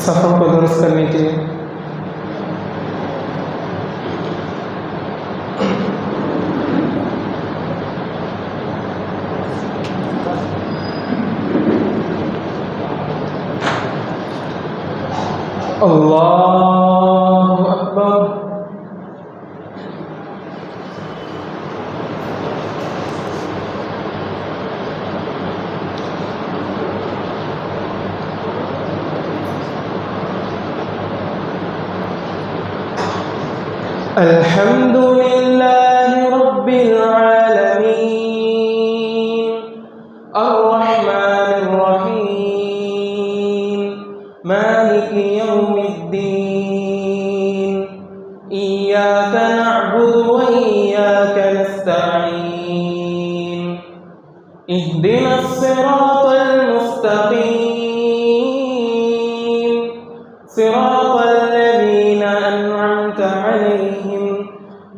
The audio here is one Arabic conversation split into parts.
सफ़र को दुरुस्त कर लीजिए। अल्लाहु अकबर। अल्हम्दुलिल्लाहि रब्बिल आलमीन अर्रहमानिर रहीम मालिकि यौमिद्दीन इय्याका नअबुदु व इय्याका नस्तईन इहदिनस सिरातल मुस्तकीम सिरातल लज़ीना अन'अमता अलैहिम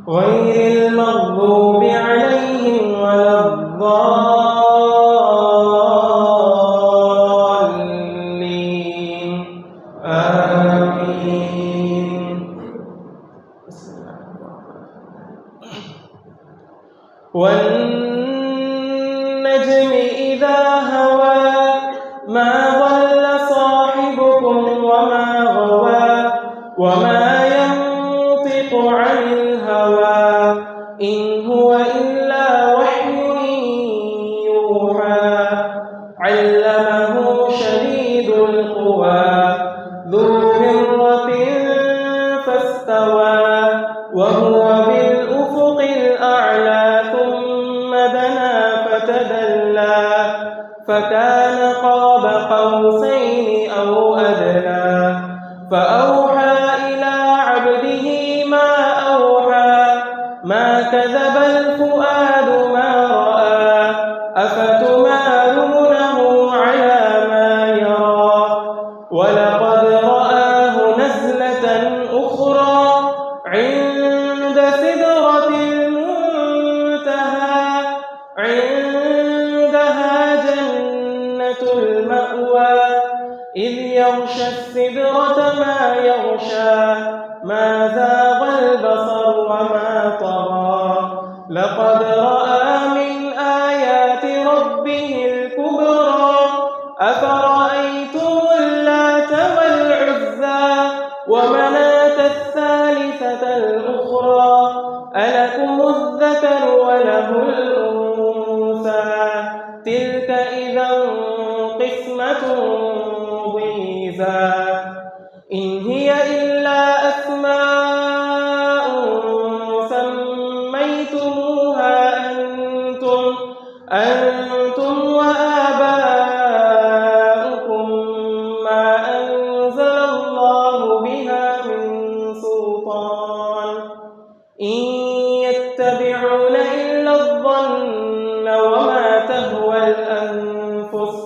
गैरिल मग़दूबि अलैहिम वलद्दाल्लीन आमीन। वन्नज्मि इज़ा हवा मा ضل صاحبكم وما غوى وما ينطق عن الهوى إن هو إلا وحي يوحى علمه شديد القوى ذو مرة فاستوى وهو بالأفق الأعلى ثم دنا فتدلى فكان قاب قوسين أو أدنى فأوحى إلى عبده ما أوحى ما كذب الفؤاد ما رأى أفتمارونه على ما يرى ولقد رآه نزلة أخرى عند سدرة المنتهى عندها جنة المأوى إذ يغشى السدرة ما يغشى ما زاغ البصر وما طغى لقد رأى من آيات ربه الكبرى أفرأيتم اللات والعزى ومناة الثالثة الأخرى ألكم الذكر وله الأنثى تلك إذا قسمة ضيزى إن هي إلا أسماء سميتموها أنتم وآباؤكم ما أنزل الله بها من سلطان إن يتبعون إلا الظن وما تهوى الأنفس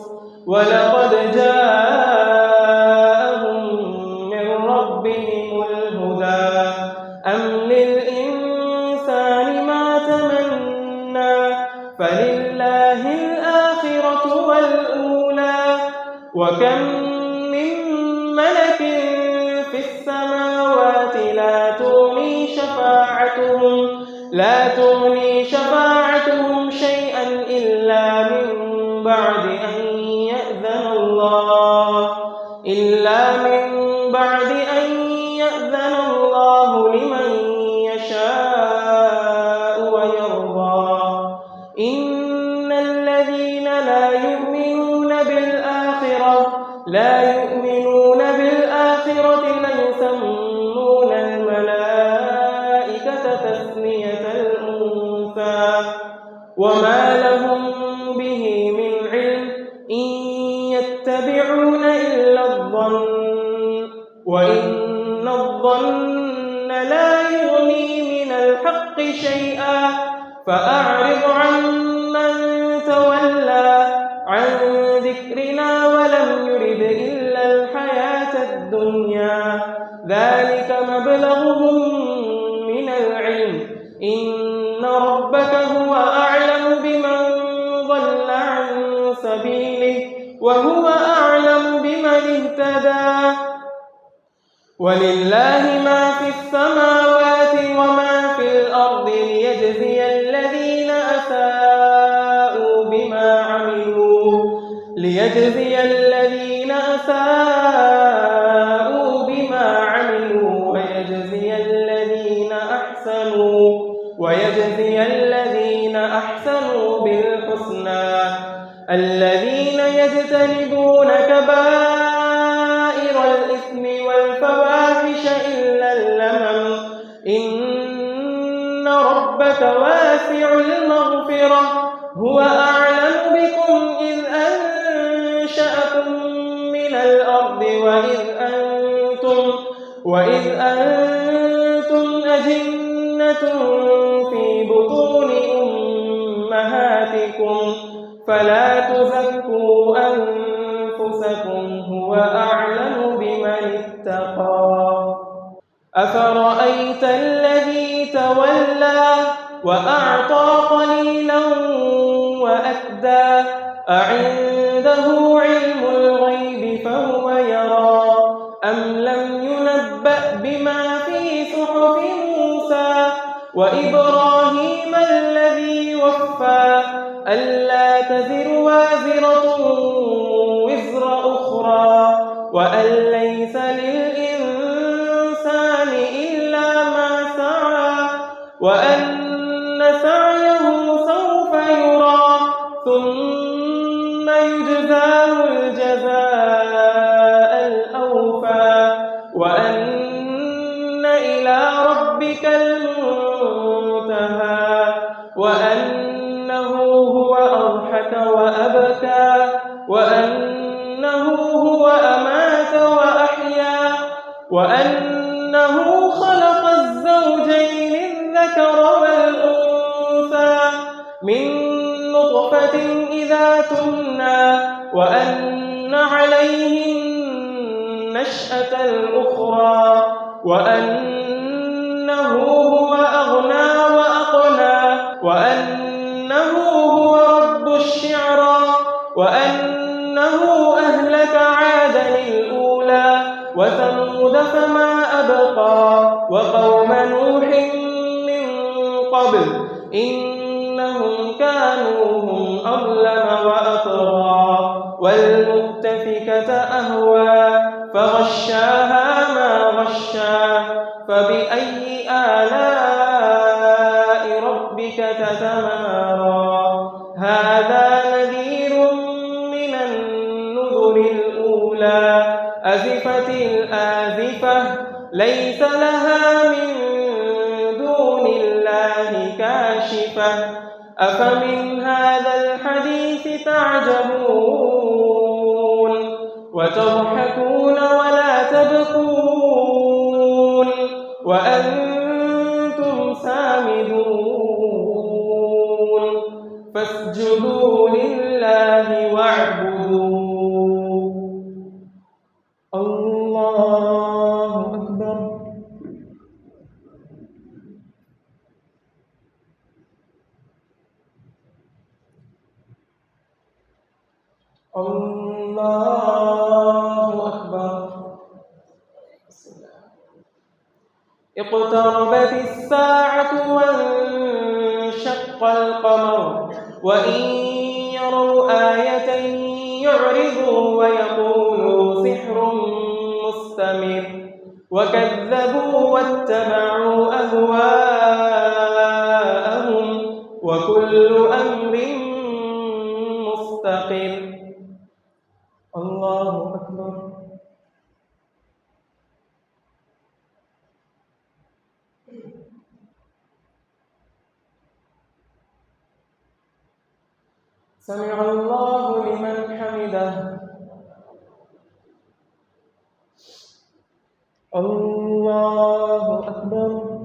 ولقد جاءهم من ربهم الهدى أم للإنسان ما تمنى فلله الآخرة والأولى وكم من ملك في السماوات لا تغني شفاعتهم شيئا إلا من بعد أن يأذن الله لمن يشاء ويرضى إن الذين لا يؤمنون بالآخرة ليسمون الملائكة تسمية الأنثى وما لهم به من علم إن يتبعون إلا الظن وإن الظن لا يغني من الحق شيئا فأعرض عمن تولى عن ذكرنا ولم يرد إلا الحياة الدنيا ذلك مبلغهم من العلم إن ربك هو أعلم بمن ضل عن سبيله وهو أعلم بمن اهتدى ولله ما في السماوات وما في الأرض ليجزي الذين أساءوا بما عملوا ويجزي الذين أحسنوا بالحسنى الذين يجتنبون كبائر الإثم والفواحش إلا اللمم إن ربك واسع المغفرة هو أعلم بكم إذ أنشأكم من الأرض وإذ أنتم أجنة في بطون أمهاتكم فلا تزكوا أنفسكم هو أعلم بمن اتقى أفرأيت الذي تولى وأعطى قليلا وأكدى أعنده علم الغيب فهو يرى أم لم ينبأ بما في صحف موسى وإبراهيم الذي وفى ألا تزر وازرة وزر أخرى وأن ليس للإنسان إلا ما سعى وأن سعيه سوف يرى ثم يجزاه الجزاء الأوفى وأن إلى ربك المنتهى وأنه هو أضحك وأبكى وأنه هو أمات وأحيا وأنه خلق الزوجين الذكر والأنثى من نطفة إذا تمنى وأن عليه النشأة الأخرى وأنه هو أغنى وأقنى وأنه هو رب الشعرى وأنه أهلك عادا الأولى وثمود فما أبقى وقوم نوح من قبل إنهم كانوا هم أظلم وأطغى والمؤتفكة أهوى فغشاها ما غشى فبأي آلاء ربك تتمارى هذا نذير من النذر الأولى أزفت الآزفة ليس لها من دون الله كاشفة أفمن هذا الحديث تعجبون وتضحكون ولا تبكون وأنتم سامدون فاسجدوا لله واعبدوا الله أكبر الله أكبر اقتربت الساعة وانشق القمر وإن يروا آية يعرضوا ويقولوا سحر مستمر وكذبوا واتبعوا أهواءهم وكل أمر مستقر الله أكبر سمع الله لمن حمده الله أكبر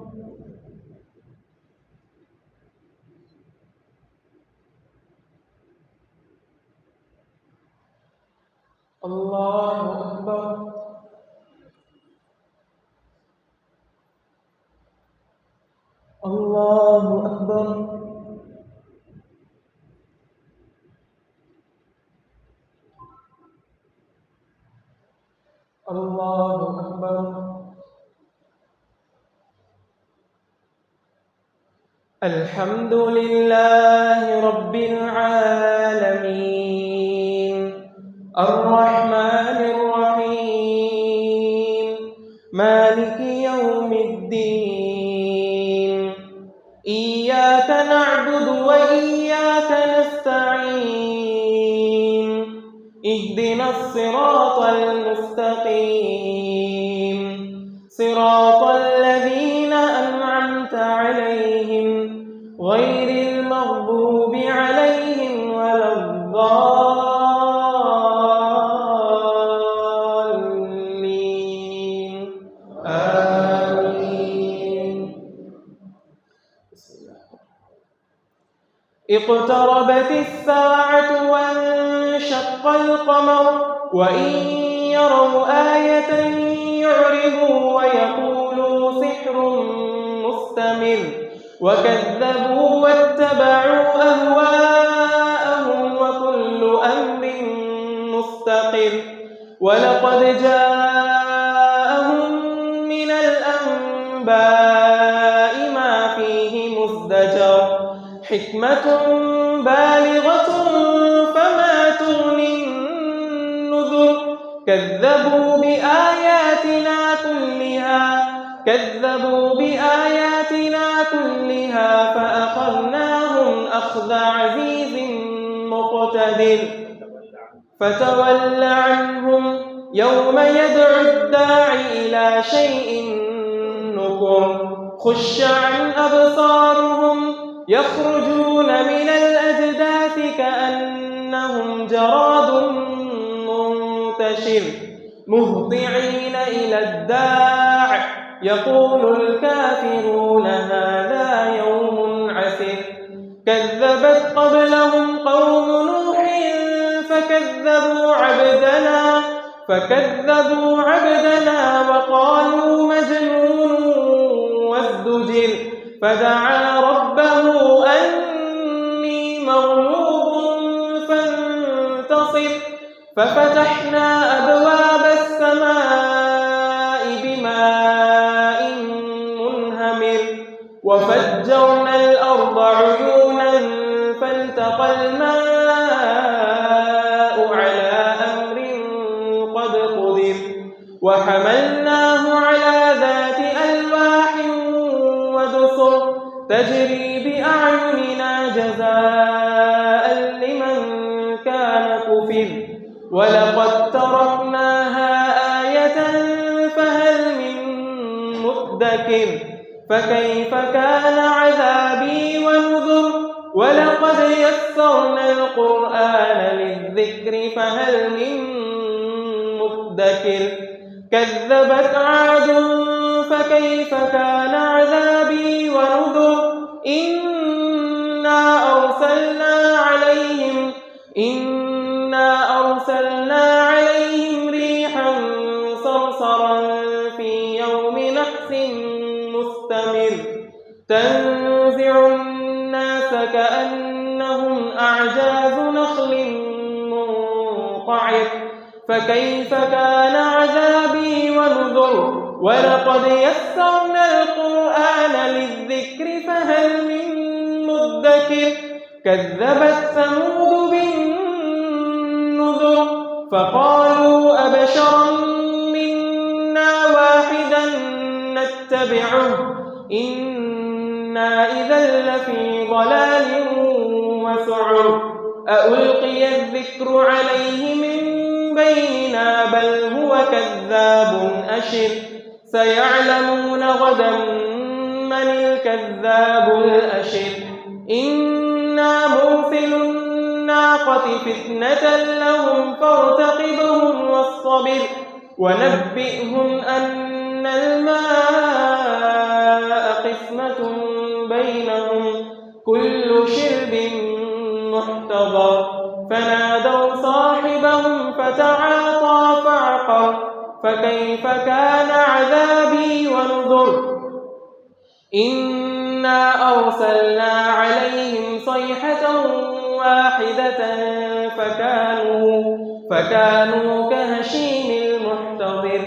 الله أكبر الله أكبر الله أكبر الحمد لله رب العالمين الرحمن الرحيم مالك يوم الدين إياك نعبد وإياك نستعين اهدنا الصراط المستقيم صراط الذين أنعمت عليهم غير المغضوب عليهم ولا الضالين آمين. اقتربت الساعة وانشق القمر وإن يروا آية يعرضوا ويقولوا سحر مستمر وكذبوا واتبعوا أهواءهم وكل أمر مستقر ولقد جاءهم من الأنباء ما فيه مزدجر حكمة بالغة فما تغني النذر كذبوا بآياتنا كلها فأخذناهم أخذ عزيز مقتدر فتول عنهم يوم يدعو الداعي إلى شيء نكر خش عن أبصارهم يخرجون من الأجداث كأنهم جراد منتشر مهطعين إلى الداع يقول الكافرون هذا يوم عسر كذبت قبلهم قوم نوح فكذبوا عبدنا وقالوا مجنون وازدجر فدعا ربه أني مغلوب فانتصر ففتحنا أبواب السماء بماء منهمر وفجرنا الأرض عيونا فالتقى الماء على أمر قد قدر وحملناه على ذات ألواح ودسر تجري بأعيننا جزاء لمن كان كفر ولقد تركناها آية فهل من مدكر فكيف كان عذابي ونذر ولقد يسرنا القرآن للذكر فهل من مدكر كذبت عاد فكيف كان عذابي ونذر إنا أرسلنا عليهم ريحا صرصرا في يوم نحس مستمر تنزع الناس كأنهم أعجاز نخل منقعر فكيف كان عذابي ونذر ولقد يسرنا القرآن للذكر فهل من مدكر كذبت ثمود بالنذر فقالوا أبشرا منا واحدا نتبعه إنا إذا لفي ضلال وسعر أألقي الذكر عليه من بيننا بل هو كذاب أشر سيعلمون غدا من الكذاب الأشر إنا مرسل الناقة فتنة لهم فارتقبهم واصطبر ونبئهم أن الماء قسمة بينهم كل شرب محتضر فنادوا صاحبهم فتعاطى فعقر فكيف كان عذابي ونذر إنا أرسلنا عليهم صيحة واحدة فكانوا كهشيم المحتضر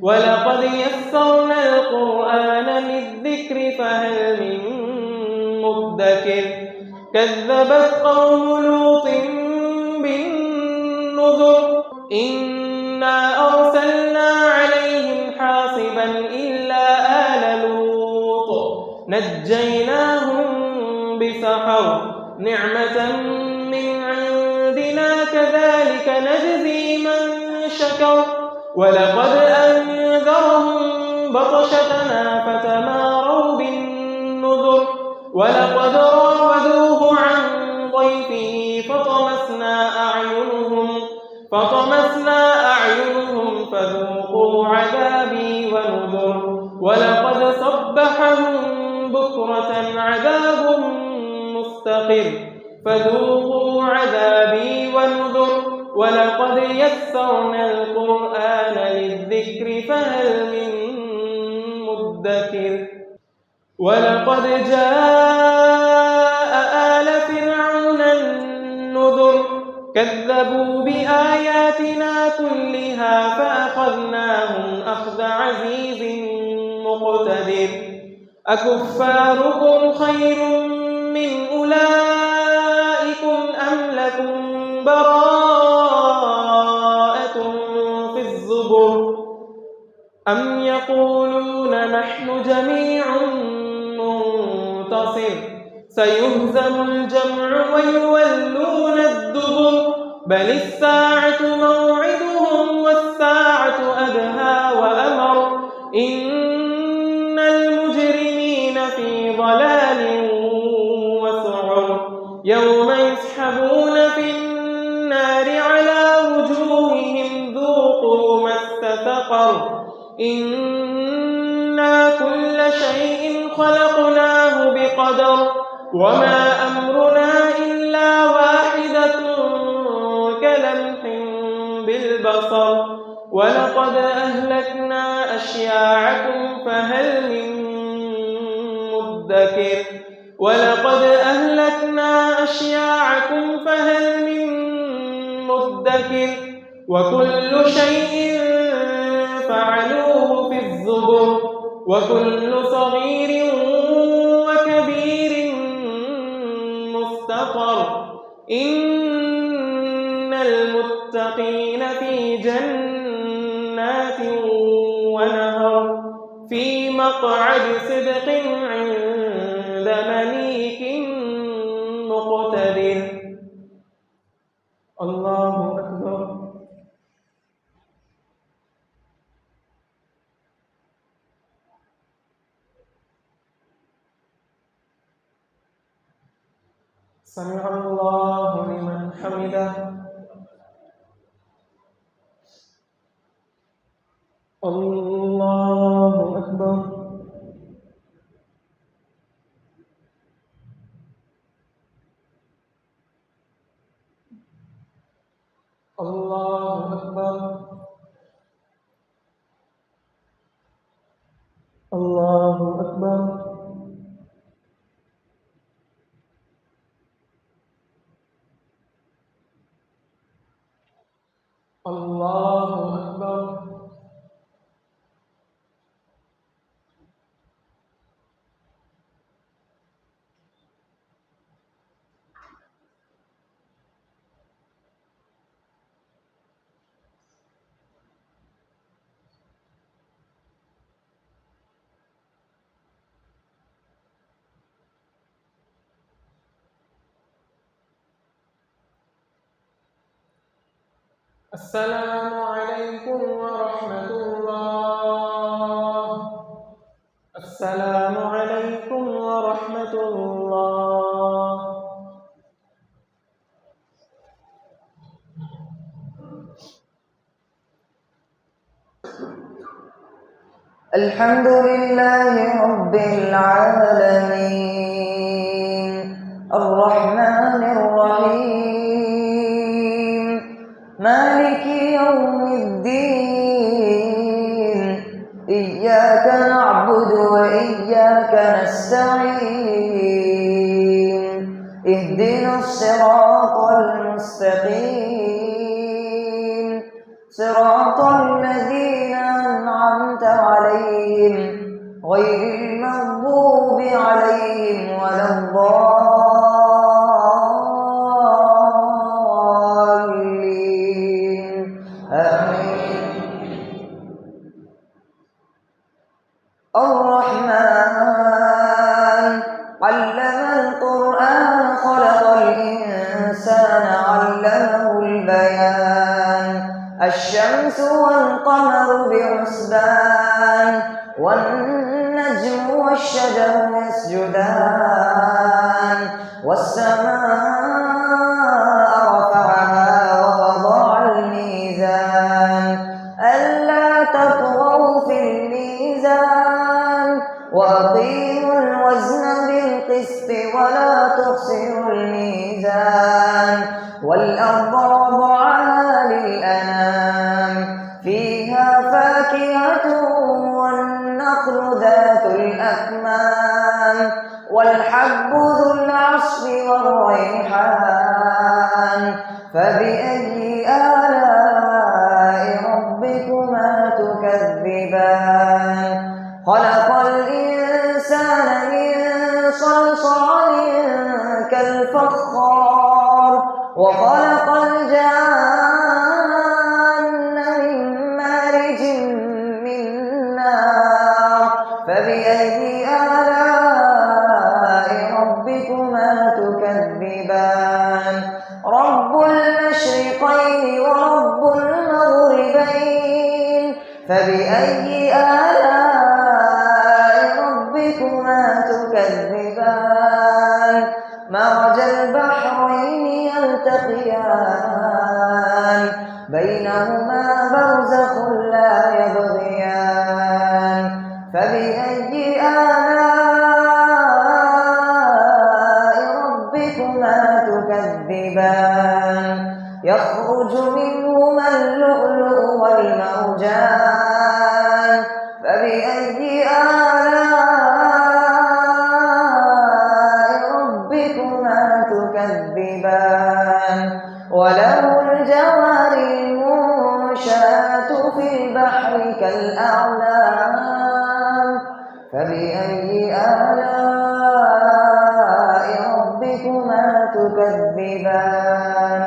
ولقد يسرنا القرآن للذكر فهل من مدكر كذبت قوم لوط بالنذر إنا أرسلنا عليهم حاصبا إلا آل لوط نجيناهم بسحر نعمة من عندنا كذلك نجزي من شكر ولقد أنذرهم بطشتنا فتماروا بالنذر ولقد راودوه عن ضيفه فطمسنا أعينهم فذوقوا عذابي ونذر ولقد صبحهم بكرة عذاب مستقر فذوقوا عذابي ونذر ولقد يسرنا القرآن للذكر فهل من مدكر ولقد جاء آل فرعون النذر كذبوا بآياتنا كلها فأخذناهم أخذ عزيز مقتدر أكفاركم خير من أولئكم أم لكم براءة في الزبر أم يقولون نحن جميع منتصر سيهزم الجمع ويولون الدبر بل الساعة موعدهم والساعة أدهى وأمر إن المجرمين في ضلال وسعر يوم يسحبون في النار على وجوههم ذوقوا مس سقر إنا كل شيء خلقناه بقدر وما أمرنا إلا واحدة كلمح بالبصر ولقد أهلكنا أشياعكم فهل من مدكر ولقد أهلكنا أشياعكم فهل من مدكر وكل شيء فعلوه في الزبر وكل صغير وكبير مستقر إن المتقين في جنات ونهر في مقعد صدق عند مليك مقتدر الله أكبر سمع الله لمن حمده الله أكبر الله أكبر الله أكبر الله أكبر السلام عليكم ورحمة الله السلام عليكم ورحمة الله الحمد لله رب العالمين الرحمن الرحيم مالك يوم الدين إياك نعبد وإياك نستعين اهدنا الصراط المستقيم صراط الذين أنعمت عليهم غير المغضوب عليهم ولا الضالين آمين. الرحمن علم القرآن خلق الإنسان علمه البيان الشمس والقمر بحسبان والنجم والشجر يسجدان والسماء رفعها ووضع الميزان ألا تطغوا في الميزان وأقيموا الوزن بالقسط ولا تخسروا الميزان والأرض وضعها للأنام فيها فاكهة والنخل ذات الأكمام والحب ذو العصف والريحان فبأي آلاء ربكما تكذبان خلق الإنسان من صلصال كالفخار وخلق الجان من مارج من نار فبأي آلاء ربكما تكذبان رب المشرقين ورب المغربين فبأي آلاء ربكما تكذبان مرج البحرين يلتقيان بينهما برزخ لا يبغيان فبأي آلاء ربكما تكذبان يخرج منهما اللؤلؤ والمرجان فبأي آلاء ربكما تكذبان وله الجوار المنشآت في البحر كالأعلام فبأي آلاء ربكما تكذبان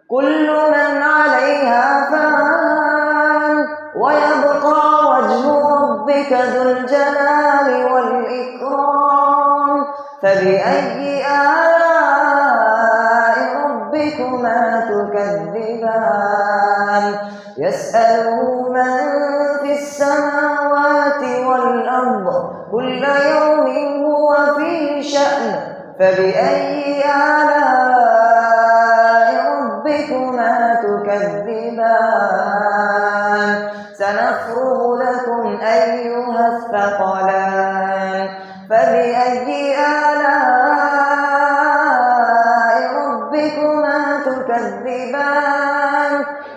كل من عليها فان ويبقى وجه ربك ذو الجلال والإكرام فبأي آلاء ربكما تكذبان يسأله من في السماوات والأرض كل يوم هو في شأن فبأي آلاء ربكما تكذبان سنفرغ لكم أيها الثقلان فبأي آلاء ربكما تكذبان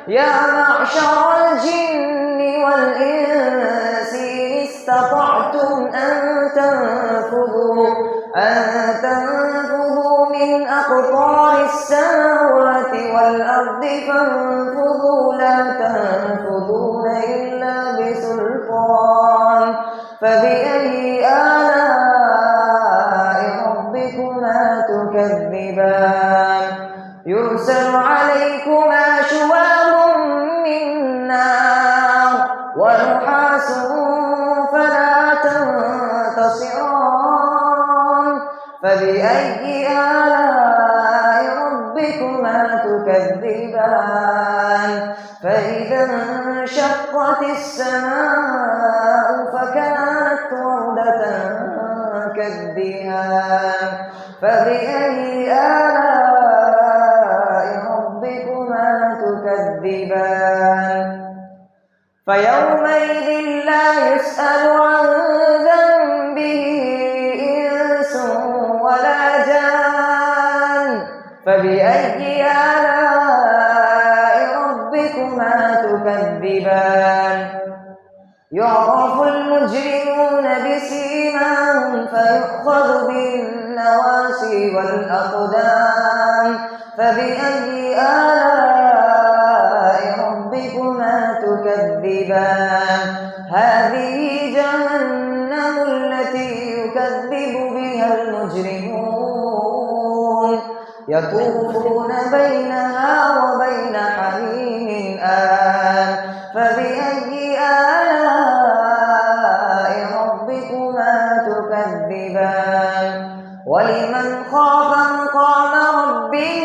يا معشر الجن والإنس إن استطعتم أن تنفذوا من أقطار السماوات والأرض فانفذوا لا تنفذون إلا بسلطان فبأي آلاء ربكما تكذبان يرسل عليكما شواظ من نار ونحاس فلا تنتصران فبأي آلاء ربكما تكذبان فإذا انشقت السماء فكانت وردة كالدهان فبأي آلاء ربكما تكذبان فيومئذ لا يسأل عن ذنبه إنس ولا جان فبأي آلاء ربكما تكذبان يعرف المجرمون بسيماهم فيؤخذ بالنواصي والأقدام فبأي آلاء ربكما ربكما تكذبان هذه جهنم التي يكذب بها المجرمون يطوفون بينها وبين حميم آن فبأي آلاء ربكما تكذبان ولمن خاف مقام ربه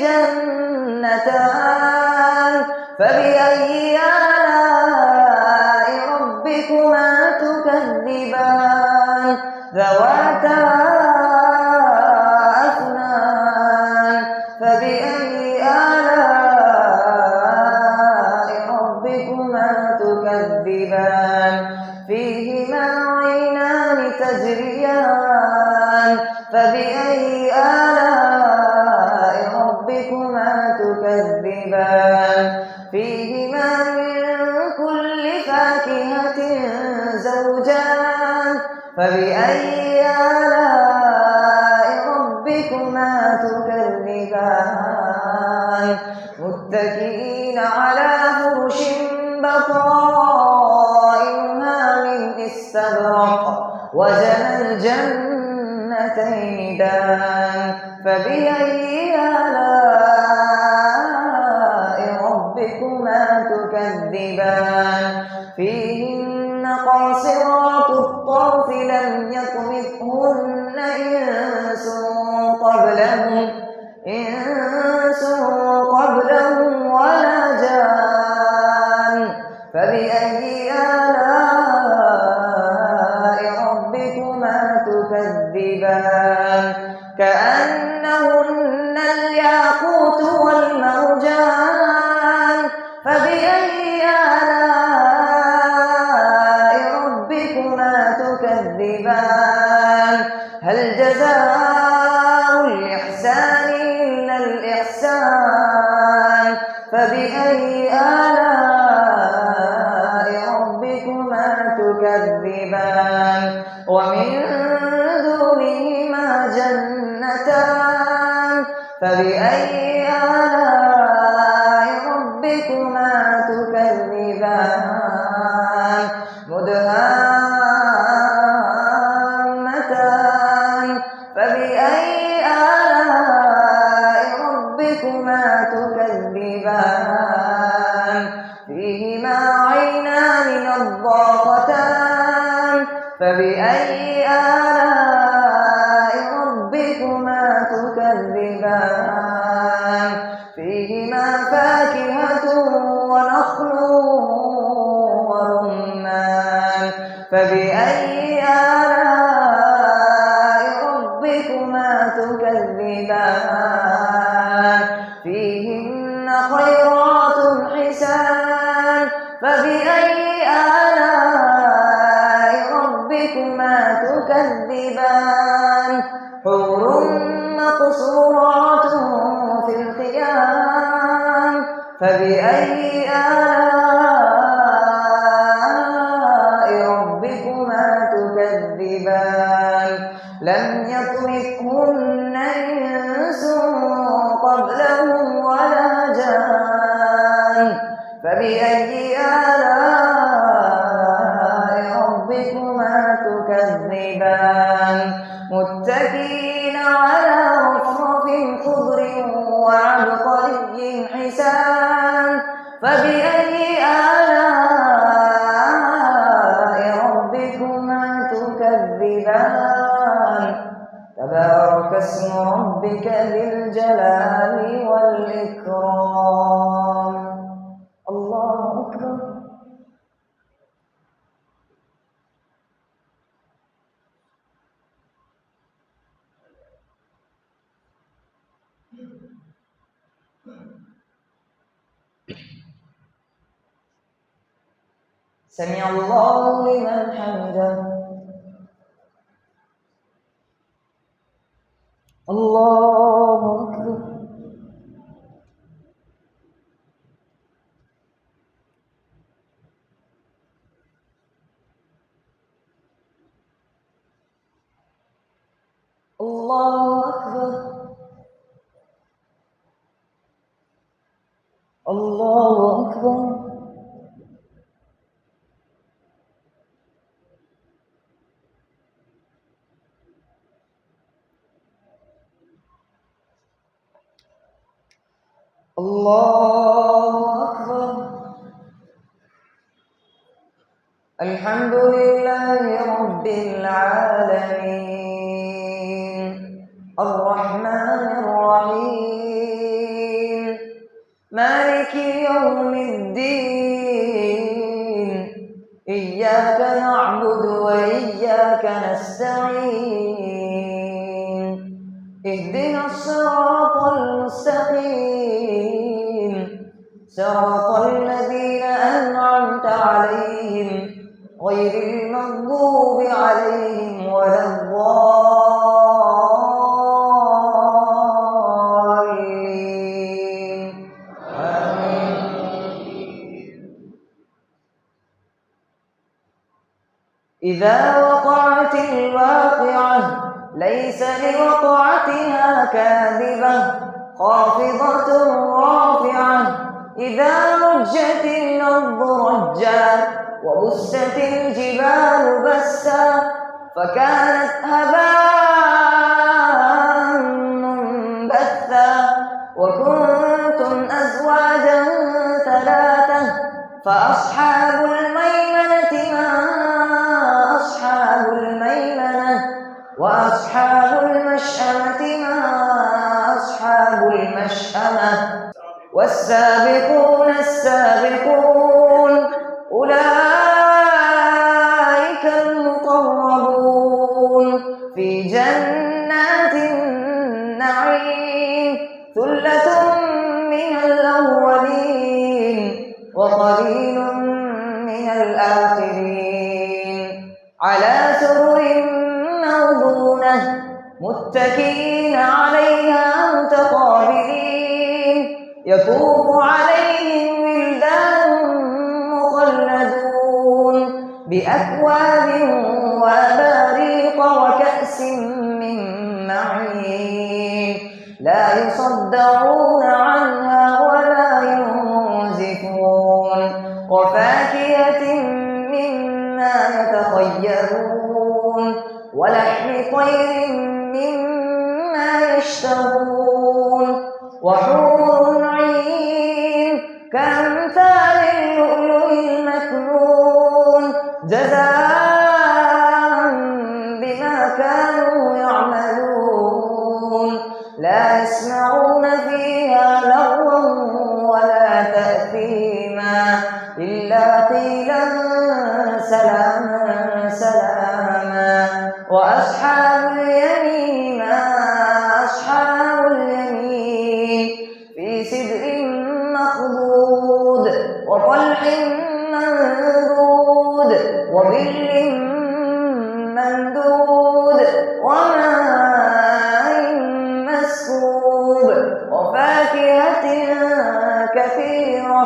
جنتان فبأي آلاء ربكما تكذبان ذواتا أفنان فبأي آلاء ربكما تكذبان فيهما عينان تجريان فبأي آلاء ربكما تكذبان فيهما من كل فاكهة زوجان فبأي آلاء ربكما تكذبان متكئين على فرش بطائنها من استبرق وجنى الجنتين دان فبأي آلاء ربكما تكذبان فيهن قاصرات الطرف لم يطمثهن إنس قبلهم ولا جان فبأي آلاء ربكما تكذبان كأنهن الياقوت والمرجان فبأي آلاء ربكما تكذبان هل جزاء الإحسان إلا الإحسان فبأي آلاء ربكما تكذبان ومن دونهما جنتان فبأي آلاء ربكما تكذبان مدهامتان فبأي آلاء ربكما تكذبان فيهما عينان نضاختان فبأي آلاء ربكما تكذبان فيهما فاكهة ونخل ورمان فبأي آلاء ربكما تكذبان فيهن خيرات حسان فبأي آلاء ربكما تكذبان حور مقصورات في الخيام فبأي آلاء ربكما تكذبان لم يطمثهن إنس قبلهم ولا جان فبأي آلاء ربكما تكذبان متكئين على رفرف خضر وعبقري حسان فبأي آلاء ربكما تكذبان تبارك اسم ربك ذي الجلال والإكرام الله أكبر سمع الله لمن حمده الله أكبر الله أكبر الله أكبر الله أكبر. الحمد لله رب العالمين الرحمن الرحيم مالك يوم الدين إياك نعبد وإياك نستعين اهدنا الصراط المستقيم صراط الذين أنعمت عليهم غير المغضوب عليهم ولا الضالين آمين. إذا وقعت الواقعة ليس لوقعتها كاذبة خافضة رافعة إذا رجت الأرض رجا وبست الجبال بسا فكانت هباء منبثا وكنتم أزواجا ثلاثة فأصحاب الميمنة ما أصحاب الميمنة وأصحاب المشأمة ما أصحاب المشأمة والسابقون السابقون أولئك المقربون في جنات النعيم ثلة من الأولين وقليل من الآخرين على سرر موضونة متكئين عليها متقابلين يطوف عليهم ولدان مخلدون بأكواب وأباريق وكأس من معين لا يصدعون عنها ولا ينزفون وفاكهة مما يتخيرون ولحم طير مما يشتهون وحور عين كأمثال اللؤلؤ المكنون جزاء بما كانوا يعملون لا يسمعون فيها لغوا ولا تأثيما إلا قيلا سلاما سلاما وأصحاب اليمين ما أصحاب اليمين في سدر مخضود وطلح منضود وظل ممدود وماء مسكوب وفاكهة كثيرة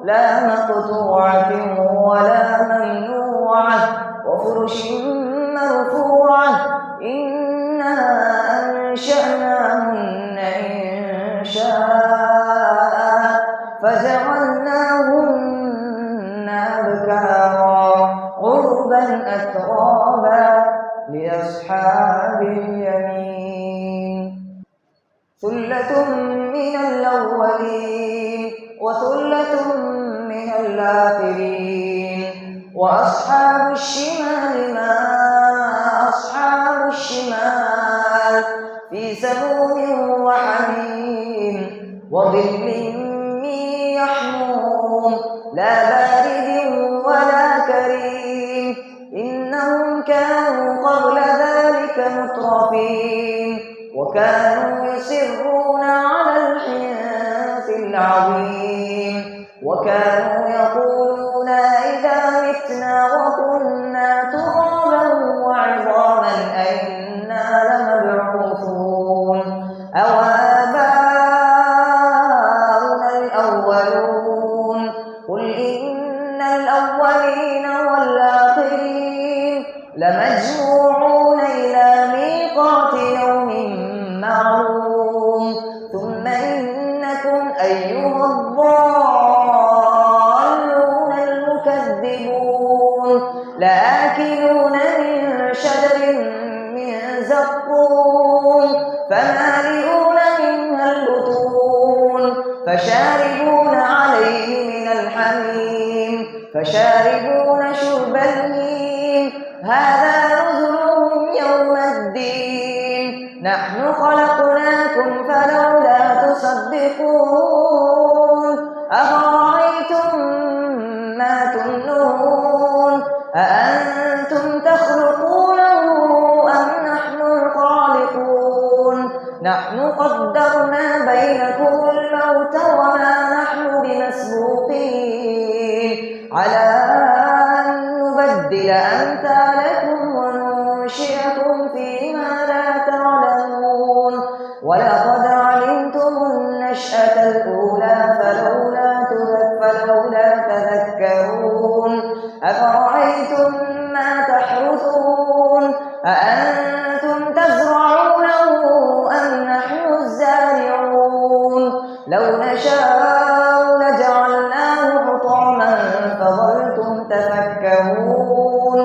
لا مقطوعة ولا ممنوعة وفرش مرفوعة إنا أنشأناهن إنشاء فجعلناهن أبكارا عربا أترابا لأصحاب اليمين ثلة من الأولين وثلة من الآخرين وأصحاب الشمال ما أصحاب الشمال في سموم وحميم وظل من يحموم لا بارد ولا كريم إنهم كانوا قبل ذلك مترفين وكانوا يصرون على الحنث العظيم وكانوا يقولون إذا متنا وكنا ترابا وعظاما أئنا لمبعوثون أوآباؤنا الأولون قل إن الأولين والآخرين لمجموعون إلى ميقات يوم معلوم ثم إنكم أيها الضالون المكذبون لآكلون من شجر من زقوم فمالئون منها البطون فشاربون فشاربون شرب الهيم هذا نزلهم يوم الدين نحن خلقناكم فلولا تصدقون أفرأيتم ما تمنون أأنتم تخلقونه أم نحن الخالقون نحن قدرنا بينكم الموت وما نحن بمسبوقين على أن نبدل أمثالكم وننشئكم فيما لا تعلمون ولقد علمتم النشأة الأولى فلولا تذكرون أفرأيتم ما تحرثون أأنتم تزرعونه أم نحن الزارعون لو نشاء لجعلناه حطاما فظلتم تفكهون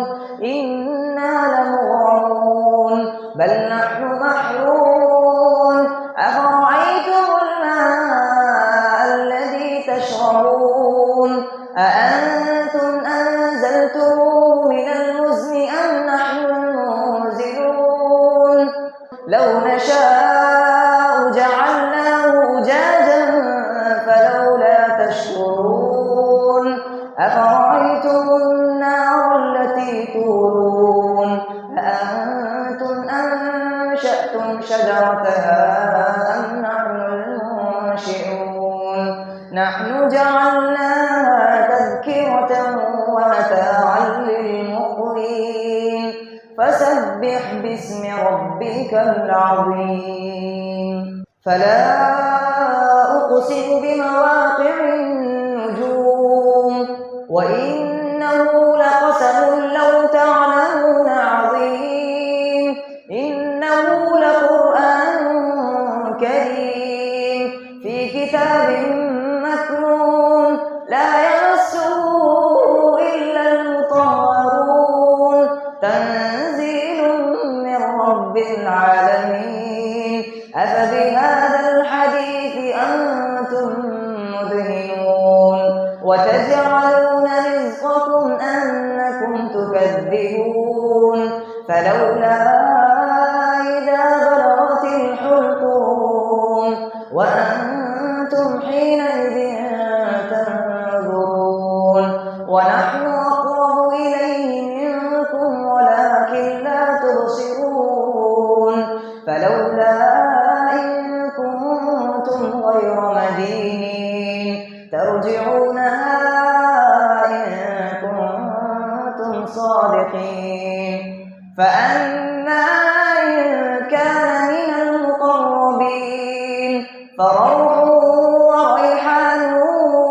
إنا لمغرمون بل نحن محرومون أفرأيتم الماء الذي تشربون أأنتم أنزلتموه من المزن أم نحن المنزلون لو نشاء جعلناه أجاجا فلولا تشكرون أفرأيتم النار التي تورون أأنتم أنشأتم شجرتها أم نحن المنشئون نحن جعلناها تذكرة ومتاعا للمقوين فسبح باسم ربك العظيم فلا أقسم بمواقع النجوم وإنه لقسم لو تعلمون عظيم إنه لقرآن كريم في كتاب مكنون لا يمسه إلا المطهرون تنزيل من رب العالمين أفبهذا الحديث أنتم مدهنون وتجعلون رزقكم أنكم تكذبون فلولا إذا بلغت الحلقوم وأنتم حينئذ تنظرون ونحن أقرب إليه منكم ولكن لا تبصرون فلولا إن كنتم غير مدينين ترجعونها إن كنتم صادقين فأما إن كان من المقربين فروح وريحان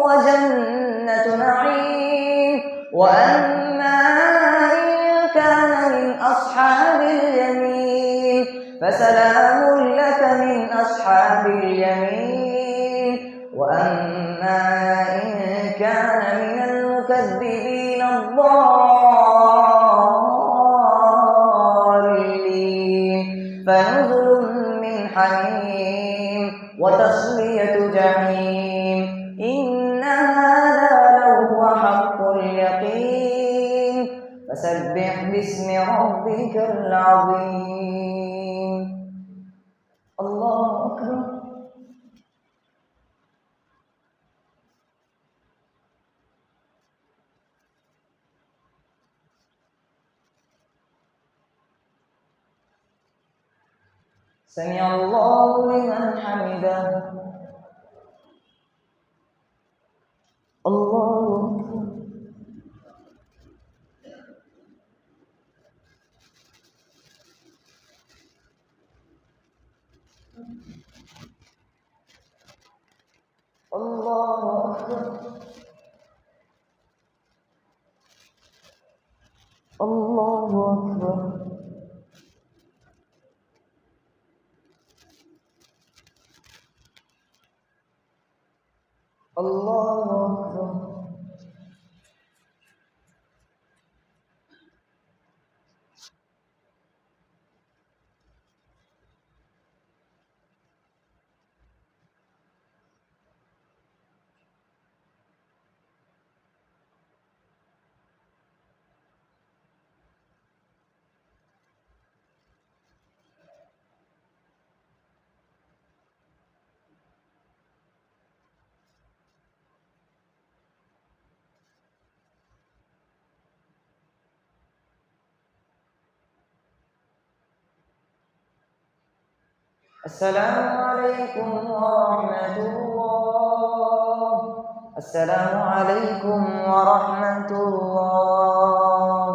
وجنة نعيم وأما إن كان من أصحاب اليمين فسلام لك من أصحاب اليمين وأما إن كان من المكذبين الضالين فنزل من حميم وتصلية جحيم إن هذا لهو حق اليقين فسبح باسم ربك العظيم الله أكبر سمع الله لمن حمده الله أكبر الله أكبر الله أكبر الله أكبر السلام عليكم ورحمة الله. السلام عليكم ورحمة الله.